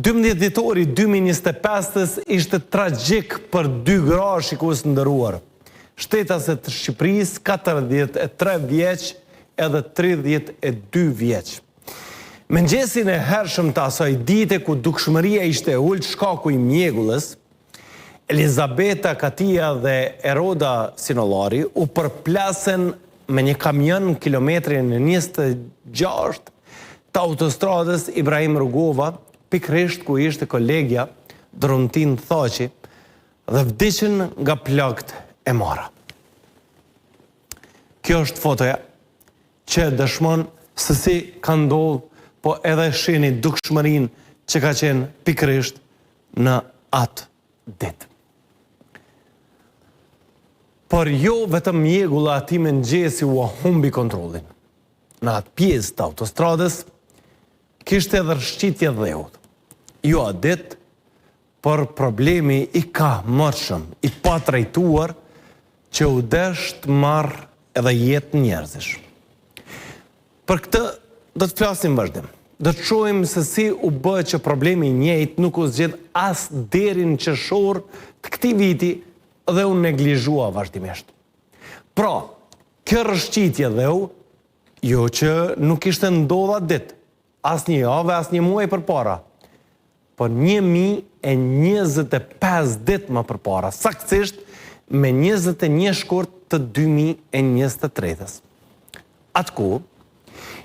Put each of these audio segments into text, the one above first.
12 dhjetori 2025 ishte tragjik për 2 gra shikues ndëruar. Shtetasit të Shqipërisë 43 vjeç edhe 32 vjeç. Mëngjesin e hershëm të asaj dite ku dukshmëria ishte ult shkaku i mjegullës, Elizabeta Katia dhe Eroda Sinollari u përplasen me një kamion kilometrin në 26 të autostradës Ibrahim Rugova, pikrisht ku ishte kolegja Drontin Thaqi, dhe vdiqën nga plagt e mara. Kjo është fotoja që dëshmon se si ka ndodhur, po edhe shihni dukshmërinë që ka qenë pikrisht në atë ditë. Por jo vetëm mjegulla ati mëngjesi u humbi kontrollin. Në atë pjesë të autostradës kishte edhe rëshqitje dheut. Jo atë ditë, por problemi i ka mërshëm, i pa trajtuar, që u desh të marrë edhe jetë njerëzish. Për këtë do të flasim vazhdim. Do të shohim se si u bë që problemi i njëjtë nuk u zgjedh as deri në qershor të këtij viti dhe u neglizhua vazhdimisht. Pra, kjo rëshqitje dheu, jo që nuk ishte ndodha ditë, as një javë, as një muaj përpara, por 1025 ditë më përpara, saktësisht me 21 shkurt të 2023. Atëku,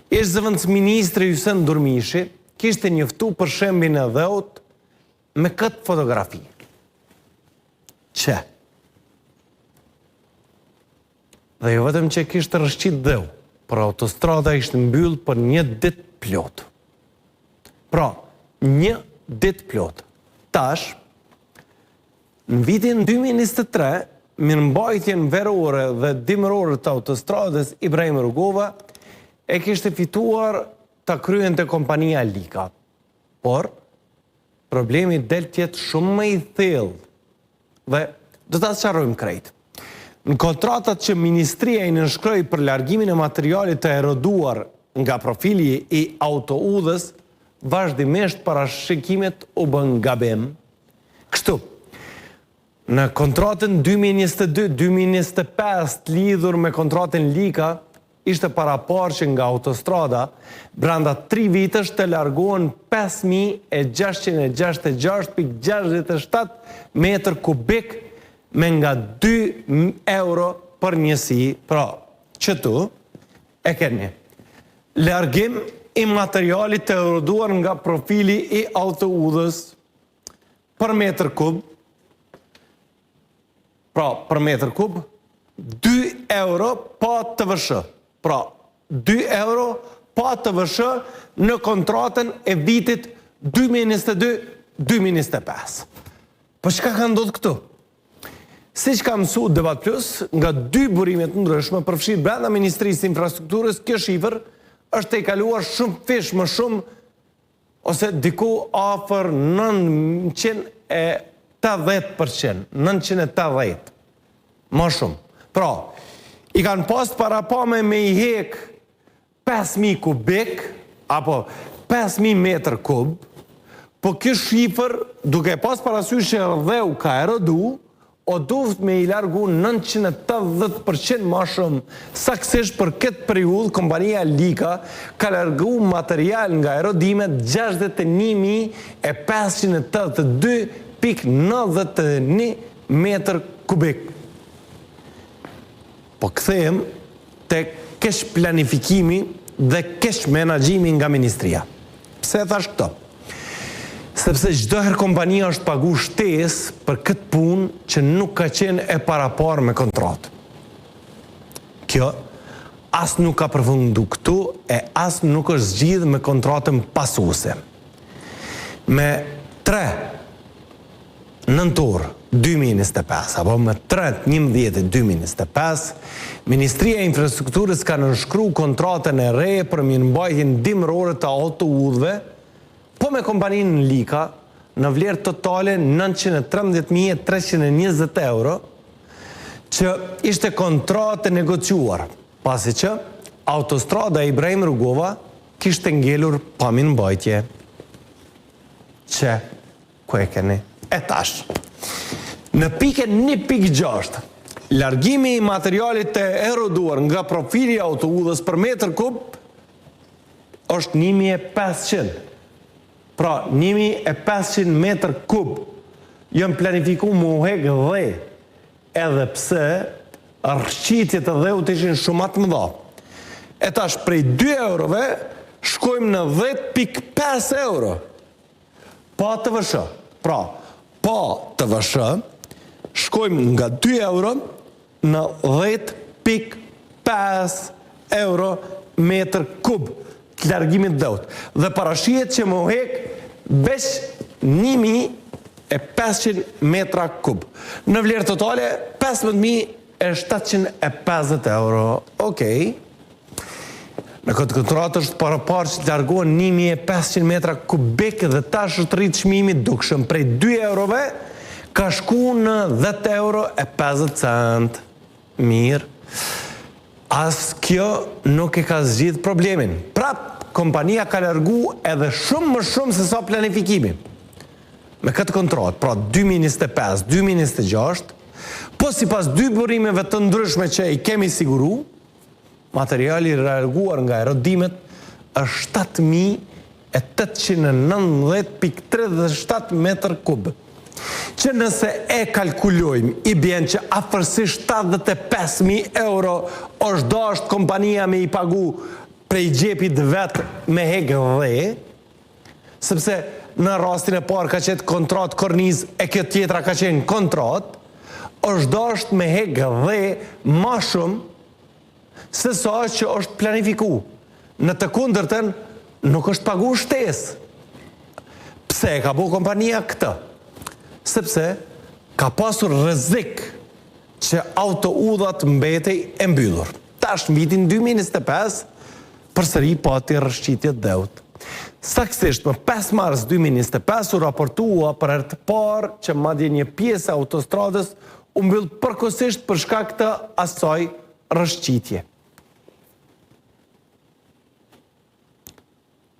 ish zëvendësministri Ysen Durmishi kishte njoftu për shembin e dheut me këtë fotografi. Që? Dhe jo vetëm që kishte rëshqit dheu, por autostrada ishte mbyllë për një ditë plot. Pra, një ditë plot. Tash, në vitin 2023, mirëmbajtjen verore dhe dimërore të autostradës Ibrahim Rugova e kishte fituar të kryente kompania Lika. Por, problemi del tjetë shumë më i thellë dhe do ta sqarojmë krejt. Në kontratat që Ministria i nënshkroi për largimin e materialit të eroduar nga profili i autoudhës, vazhdimisht parashikimet u bën gabim. Kështu, në kontratën 2022-2025 lidhur me kontratën Lika, ishte parapar që nga autostrada, brenda 3 vitësh të largohen 5.666.67 metër kubik me nga 2 euro për njësi. Pra, që tu e keni largim i materialit të eroduar nga profili i autoudhës për metër kub, pra, për metër kub, 2 euro pa të vëshë. Pra, 2 euro pa të vëshë në kontratën e vitit 2022-2025. Po çka ka ndodhur këtu? Siç ka mësuar Debat Plus, nga 2 burime të ndryshme përfshirë brenda Ministrisë së Infrastrukturës, kjo shifër është e kaluar shumë fish më shumë, ose diku afër 980%, 980, më shumë. Pra, i kanë pas parapame me i hek 5.000 kubik, apo 5.000 metër kub, po kjo shifër, duke pas parasysh që dheu ka erodu, o duft me i largu 980% ma shumë, saktësisht për këtë periudhë kompania Lika ka largu material nga erodimet 61.582.91 metër kubik. Po kthehem te kesh planifikimi dhe kesh menaxhimi nga ministria. Pse thash këto? Sepse çdo herë kompania është pagu shtesë për këtë punë që nuk ka qenë e parapar me kontratë. Kjo as nuk ka përfundu këtu e as nuk është zgjidhur me kontratën pasuese. Me 3 nëntor 2025, apo me 3/11/2025, Ministria e Infrastrukturës ka nënshkruar kontratën e re për mirëmbajtjen dimërore të autoudhëve, po me kompaninë Lika, në vlerë totale 913.320 euro, që ishte kontratë e negociuar, pasi që autostrada Ibrahim Rugova kishte ngelur pa mirëmbajtje. që ku e keni e tash. Në pikën 1.6, largimi i materialit të eroduar nga profili autoudhës për metër kub është 1.500. Pra, 1.500 metër kub jënë planifiku mu hek dhe edhe pse rëshqitjet e dheut ishin shumat më dha. E tash prej 2 eurove shkojmë në 10.5 euro. Pa të vëshë. Pra, pa të vëshë shkojmë nga 2 euro në 10.5 euro metër kub të largimit dheut. Dhe parashihet që më hek besh 1.500 metra kub. Në vlerë totale 15.750 euro. Okej. Në këtë kontratë është parapar që të largohen 1.500 metra kubik dhe tash është rritë çmimi dukshëm prej 2 eurove ka shku në 10 euro e 50 cent. Mirë. As kjo nuk e ka zgjidh problemin. Prap, kompania ka largu edhe shumë më shumë se sa planifikimi. Me këtë kontratë, pra 2025, 2026, po si pas 2 burimeve të ndryshme që i kemi siguru, materiali larguar nga erodimet është 7.819.37 metër kub. Që nëse e kalkulojmë, i bjen që afërsisht 75.000 euro është dasht kompania me i pagu prej gjepit vetë me hek dhe, sepse në rastin e parë ka qenë kontrat korniz e kjo tjetra ka qenë kontrat, është dasht me hek dhe ma shumë se sa që është planifiku. Në të kundërtën nuk është pagu shtesë. Pse e ka bu kompania këtë? Sepse ka pasur rrezik që autoudhat mbetej e mbyllur. Tash në vitin 2025 përsëri pati rrëshqitje dheut. Saktësisht më 5 mars 2025 u raportua për herë të parë që madje një pjesë e autostradës u mbyll përkohësisht për shkak të asaj rrëshqitje.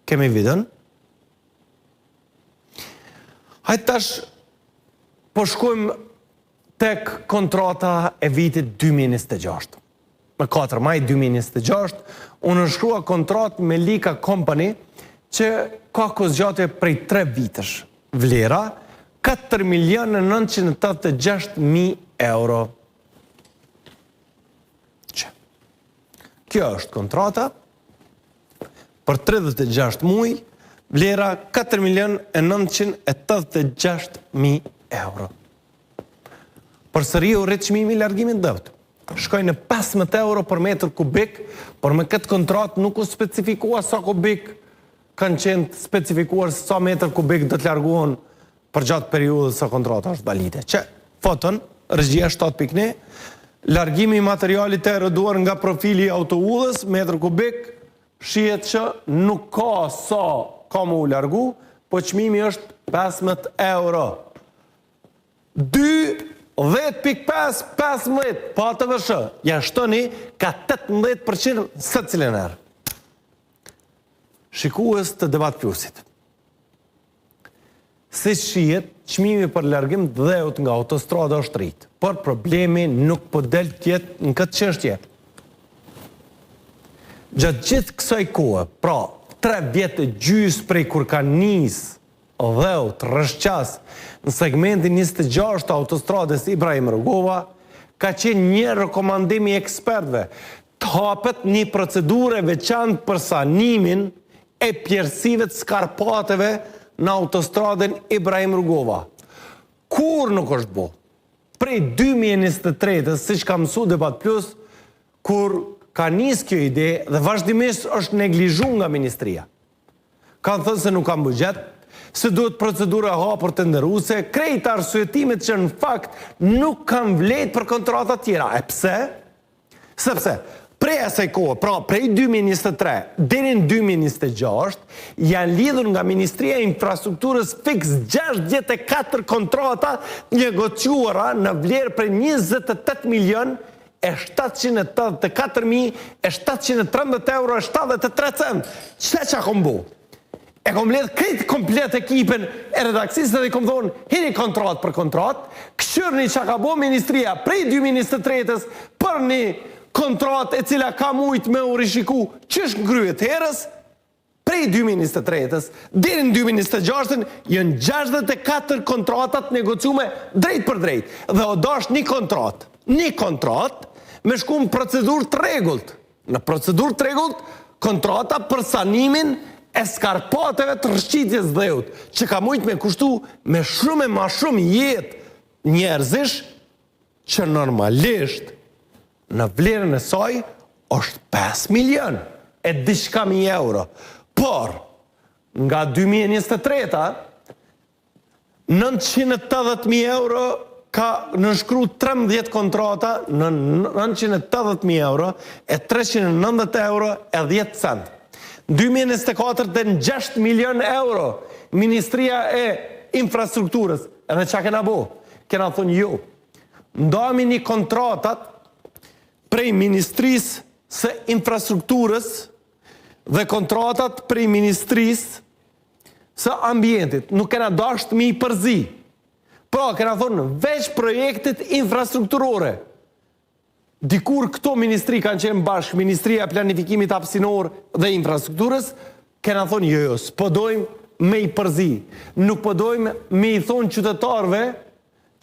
Kemi videon? Hajtë tash po shkojmë tek kontrata e vitit 2026. Në 4 maj 2026, unë nëshkrua kontrat me Lika Company që ka kozgjatje prej 3 vitësh. Vlera 4.986.000 euro. Kjo është kontrata për 36 muaj, vlera 4.986.000 euro. Përsëri u rrit çmimi i largimit dheut. Shkoj në 15 euro për metër kubik, por me këtë kontrat nuk u specifikua sa kubik kanë qenë specifikuar sa metër kubik do të largohen për gjatë periudhës sa kontrata është valide. Që foton, rregjia 7.1, largimi i materialit të eroduar nga profili i autoudhës, metër kubik, shihet që nuk ka sa ka mu largu, po çmimi është 15 euro. 10.5, 15, pa të vëshë, ja shtoni ka 18% së cilën erë. Shikues të Debat Plusit. Si shihet, çmimi për largim dheut nga autostrada është rritë, por problemi nuk po del tjetë në këtë çështje. Gjatë gjithë kësaj kohë, pra 3 vjetë gjys prej kur ka nisë dheut rrëshqas në segmentin 26 të autostradës Ibrahim Rugova, ka qenë një rekomandim i ekspertëve të hapet një procedurë veçantë për sanimin e pjerësive të skarpateve në autostradën Ibrahim Rugova. Kur nuk është bo? Prej 2023, siç ka mësu Debat Plus, kur ka nisë kjo ide dhe vazhdimisht është neglizhu nga ministria. Kanë thënë se nuk kanë buxhet, se duhet procedura hapur të ndërruese, krejt arsyetimet që në fakt nuk kanë vlerë për kontrata tjera. E pse? Sepse prej asaj kohë, pra prej 2023 deri në 2026, janë lidhur nga Ministria e Infrastrukturës fiks 64 kontrata negociuara në vlerë për 28.784.713 euro e 73 cent. Çfarë ka kombu? E kom ledh këtë komplet ekipin e redaksisë dhe kom thonë, hini kontrat për kontrat, këshyrni që ka bo ministria prej 2023-ës për një kontrat e cila ka mujt me u rishiku qësh ngryet herës, prej 2023-ës, deri në 2026-ën, jënë 64 kontratat negociume drejt për drejt. Dhe o dash një kontrat me shku në procedur të regullt. Në procedur të regullt, kontrata për sanimin e skarpateve të rëshqitjes dheut, që ka mujt me kushtu me shumë e ma shumë jetë njerëzish, që normalisht në vlerën e saj është 5 milion e diçka mi euro. Por, nga 2023-a, 980.000 euro ka nënshkru 13 kontrata në 980.000 euro e 390 euro e 10 cent. 2024 dhe në 6 milion euro Ministria e Infrastrukturës, edhe që kena bo? Kena thonë jo. Ndami një kontratat prej Ministrisë së Infrastrukturës dhe kontratat prej Ministrisë së Ambientit. Nuk kena dasht mi përzi. Pra, kena thonë veç projektit infrastrukturore. Dikur këto ministri kanë qenë bashkë, Ministria e Planifikimit Hapësinor dhe Infrastrukturës, kena thonë jo, s'pëdojmë me i përzi. Nuk pëdojmë me i thonë qytetarve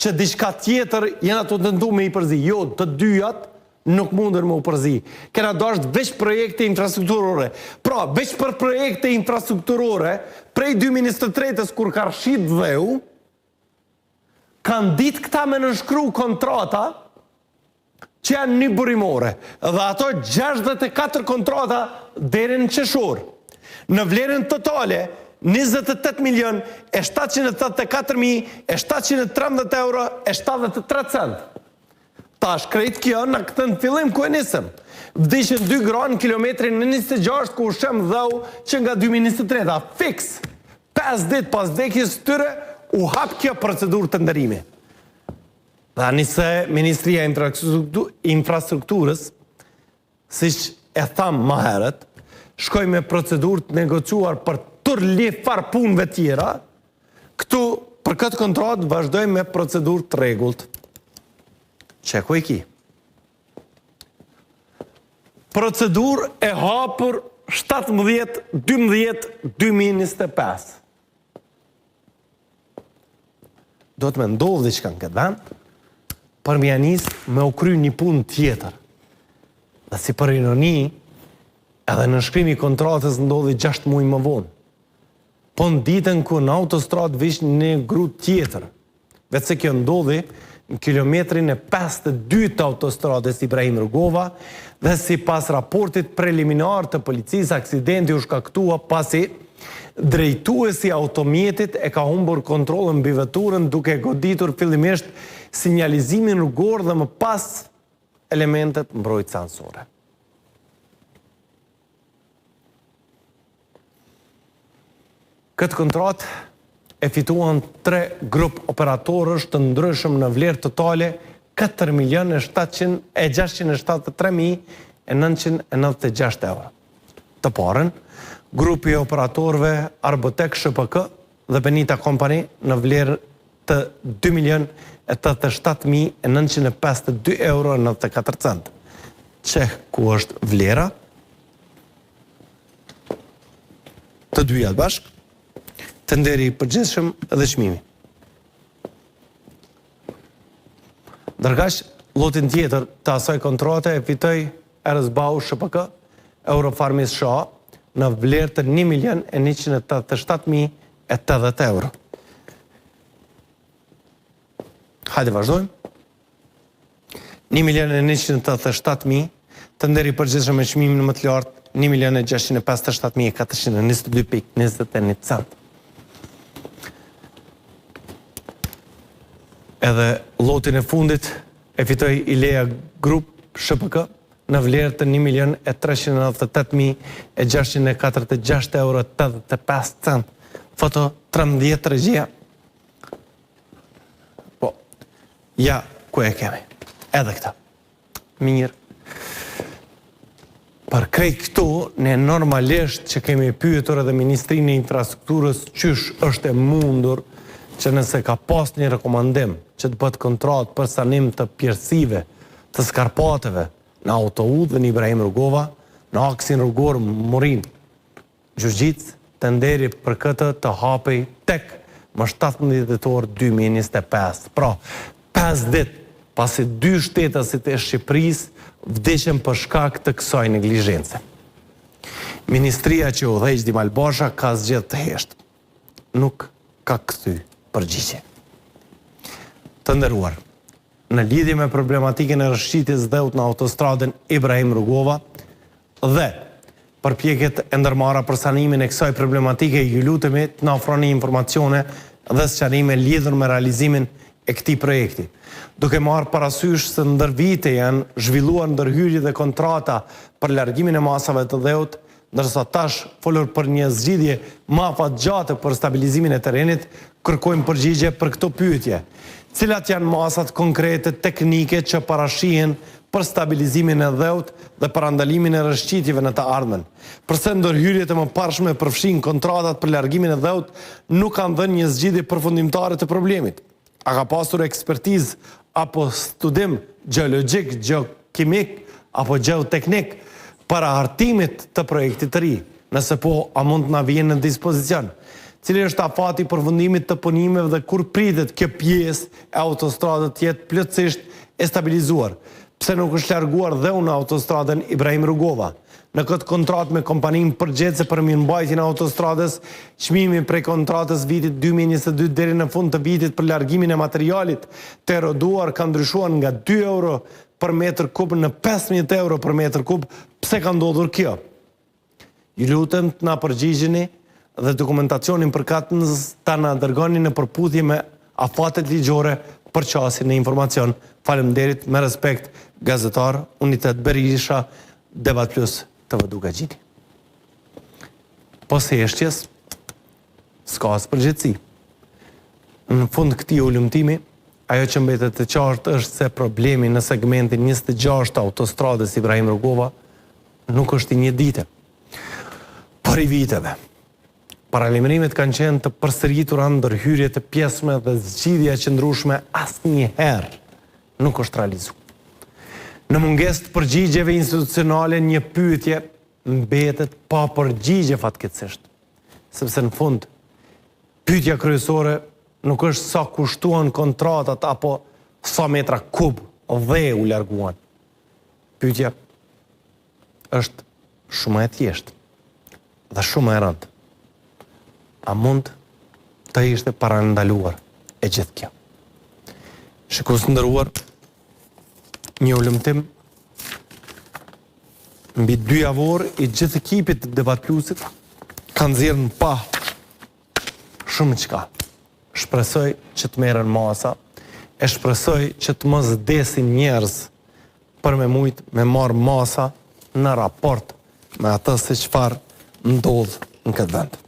që diçka tjetër jena të tentu me i përzi. Jo, të dyjat nuk mundër me u përzi. Kena dasht veç projekte infrastrukturore. Pra, veç për projekte infrastrukturore, prej 2023-ës kur ka rshit dheu, kanë ditë këta me nënshkru kontrata që janë një burimore. Dhe ato 64 kontrata deri në qeshor. Në vlerën totale, 28.784.713 euro e 73 cent. Tash, krejt kjo në këtë në fillim ku e nisëm. Vdishën 2 gra në kilometrin në 26 ku shem dheu që nga 2023-a. Fix, 5 dit pas vdekjes tyre, u hap kjo procedur të ndërimi. Dhe njëse Ministria e Infrastrukturës, si që e thamë ma heret, shkoj me procedur të negociuar për tërli farë punëve tjera, këtu për këtë kontrat vazhdoj me procedur të regullt. Qeku e ki. Procedur e hapur 17-12-2025. Do të me ndodhë që kanë këtë vend, për më janis me u kry një punë tjetër. Dhe si për ironi, edhe në shkrimi kontratës ndodhi 6 muaj më vonë. Po në ditën ku në autostrat vish një gru tjetër. Vetë se kjo ndodhi në kilometrin e 52 të autostratës Ibrahim Rugova, dhe si pas raportit preliminar të policisë, aksidenti u shkaktua pasi drejtuesi automjetit e ka humbur kontrolën mbi veturën duke goditur fillimisht sinjalizimin rrugor dhe më pas elementet mbrojtësore. Këtë kontrat e fituan 3 grup operatorësh të ndryshëm në vlerë totale 4.673.996 euro. Të parën, grupi e operatorëve Arbotek SHPK dhe Benita Company në vlerë të 2.087.952 euro e 94 cent. Qeh ku është vlera? Të dyjat bashkë, të nderi përgjithshëm dhe çmimi. Ndërkaq, lotin tjetër të asaj kontrate e fitoi Erzbau SHPK, Eurofarmis SHA, në vlerë të 1.187.080 euro. Hajde vazhdojmë. 1.187.000, të nderi përgjithshëm me çmim në më të lartë 1.657.422.21 cent. Edhe lotin e fundit e fitoi Ilea Group SHPK në vlerë të 1.398.646 euro 85 cent. Foto 13 regjia. Po, ja, ku e kemi? Edhe këta. Mirë. Për krejt këto, ne normalisht që kemi pyetur edhe Ministrinë e Infrastrukturës qysh është e mundur që nëse ka pas një rekomandim që të bëhet kontratë për sanim të pjerësive të skarpateve në autoudhën Ibrahim Rugova, në aksin rrugor Morin Gjurgjic, të nderi për këtë të hapej tek më 17 dhjetor 2025. Pra, 5 ditë pasi 2 shtetasit e Shqipërisë vdeshen për shkak të kësaj neglizhence. Ministria që udhëheq Dimal Basha ka zgjedhur të heshtë. Nuk ka kthy përgjigje. Të nderuar, në lidhje me problematikën e rrshqitjes dheut në autostradën Ibrahim Rugova dhe përpjekjet e ndërmarra për sanimin e kësaj problematike, ju lutemi të na ofroni informacione dhe sqarime lidhur me realizimin e këtij projekti. Duke marrë parasysh se ndër vite janë zhvilluar ndërhyrje dhe kontrata për largimin e masave të dheut, ndërsa tash folur për një zgjidhje më afatgjate për stabilizimin e terrenit, kërkojmë përgjigje për këto pyetje. Cilat janë masat konkrete teknike që parashihen për stabilizimin e dheut dhe për ndalimin e rrshqitjeve në të ardhmen? Përse ndërhyrjet e mëparshme përfshin kontratat për largimin e dheut nuk kanë dhënë një zgjidhje përfundimtare të problemit? A ka pasur ekspertizë apo studim gjeologjik, gjeokimik apo gjeoteknik para hartimit të projektit të ri? Nëse po, a mund të na vjen në dispozicion? Cili është afati i përfundimit të punimeve dhe kur pritet kjo pjesë e autostradës të jetë plotësisht e stabilizuar? Pse nuk është larguar dheu në autostradën Ibrahim Rugova? Në këtë kontratë me kompaninë përgjithëse për mirëmbajtjen e autostradës, çmimi prej kontratës vitit 2022 deri në fund të vitit për largimin e materialit të eroduar ka ndryshuar nga 2 euro për metër kub në 15 euro për metër kub. Pse ka ndodhur kjo? Ju lutem të na përgjigjeni dhe dokumentacionin përkatës ta na dërgoni në përputhje me afatet ligjore për qasjen e informacion. Faleminderit, me respekt, gazetar Unitet Berisha, Debat Plus TV Dugagjini. Pas heshtjes, s'ka as përgjithësi. Në fund këtij ulëmtimi, ajo që mbetet të qartë është se problemi në segmentin 26 autostradës Ibrahim Rugova nuk është i një dite, por i viteve. Paralajmërimet kanë qenë të përsëritura, ndërhyrje të pjesme dhe zgjidhja e qëndrueshme asnjëherë nuk është realizuar. Në mungesë të përgjigjeve institucionale, një pyetje mbetet pa përgjigje fatkeqësisht. Sepse në fund, pyetja kryesore nuk është sa kushtuan kontratat apo sa metra kub dhe u larguan. Pyetja është shumë e thjeshtë dhe shumë e rëndë. A mund të ishte parandaluar e gjithë kjo? Shikues të nderuar, një ulëmtim mbi 2 javor i gjithë ekipit të Debat Plusit kanë nxjerrë në pa shumë çka. Shpresoj që të merren masa, e shpresoj që të mos vdesin njerëz për me mujt me marr masa në raport me atë se çfarë ndodh në këtë vend.